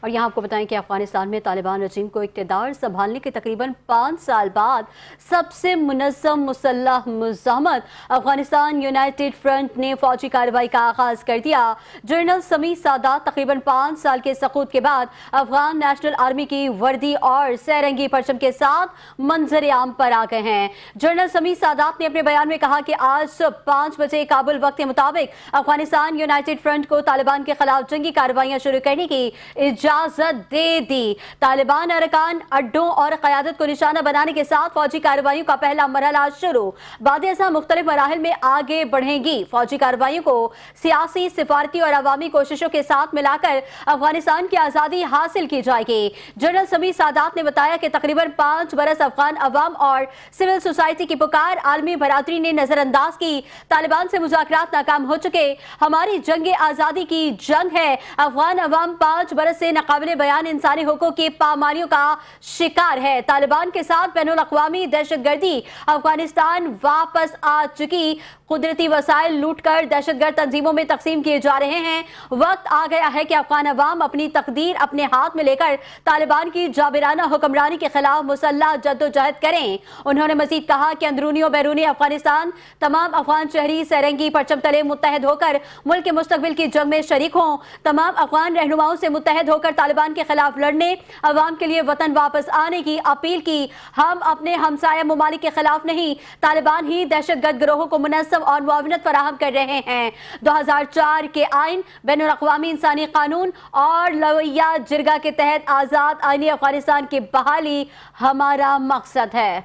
اور یہاں آپ کو بتائیں کہ افغانستان میں طالبان رجیم کو اقتدار سنبھالنے کے تقریباً 5 سال بعد سب سے منظم مسلح مزاحمت افغانستان یونائٹڈ فرنٹ نے فوجی کارروائی کا آغاز کر دیا۔ جنرل سمیع سادات تقریباً 5 سال کے سقوط کے بعد افغان نیشنل آرمی کی وردی اور سہرنگی پرچم کے ساتھ منظر عام پر آ گئے ہیں۔ جنرل سمیع سادات نے اپنے بیان میں کہا کہ آج صبح 5 بجے کابل وقت کے مطابق افغانستان یونائٹڈ فرنٹ کو طالبان کے خلاف جنگی کارروائیاں شروع کرنے کی اجازت دے دی۔ طالبان ارکان اڈوں اور قیادت کو نشانہ بنانے کے ساتھ فوجی کارروائیوں کا پہلا مرحلہ شروع۔ بعد ازاں مختلف مراحل میں آگے بڑھیں گی۔ فوجی کارروائیوں کو سیاسی، سفارتی اور عوامی کوششوں کے ساتھ ملا کر افغانستان کی آزادی حاصل کی جائے گی۔ جنرل سمیع سادات نے بتایا کہ تقریباً 5 برس افغان عوام اور سول سوسائٹی کی پکار عالمی برادری نے نظر انداز کی۔ طالبان سے مذاکرات ناکام ہو چکے، ہماری جنگ آزادی کی جنگ ہے۔ افغان عوام 5 برس سے ناقابل بیان انسانی حقوق کی پامالیوں کا شکار ہے۔ طالبان کے ساتھ بین الاقوامی دہشت گردی افغانستان واپس آ چکی، قدرتی وسائل لوٹ کر دہشت گرد تنظیموں میں تقسیم کیے جا رہے ہیں۔ وقت آ گیا ہے کہ افغان عوام اپنی تقدیر اپنے ہاتھ میں لے کر طالبان کی جابرانہ حکمرانی کے خلاف مسلح جدوجہد کریں۔ انہوں نے مزید کہا کہ اندرونی و بیرونی افغانستان تمام افغان شہری سہرنگی پرچم تلے متحد ہو کر ملک کے مستقبل کی جنگ میں شریک ہوں۔ تمام افغان رہنماؤں سے متحد ہو کر طالبان کے خلاف لڑنے، عوام کے لیے وطن واپس آنے کی اپیل کی۔ ہم اپنے ہمسایہ ممالک کے خلاف نہیں، طالبان ہی دہشت گرد گروہوں کو منظم اور معاونت فراہم کر رہے ہیں۔ 2004 کے آئین، بین الاقوامی انسانی قانون اور لویہ جرگہ کے تحت آزاد آئینی افغانستان کی بحالی ہمارا مقصد ہے۔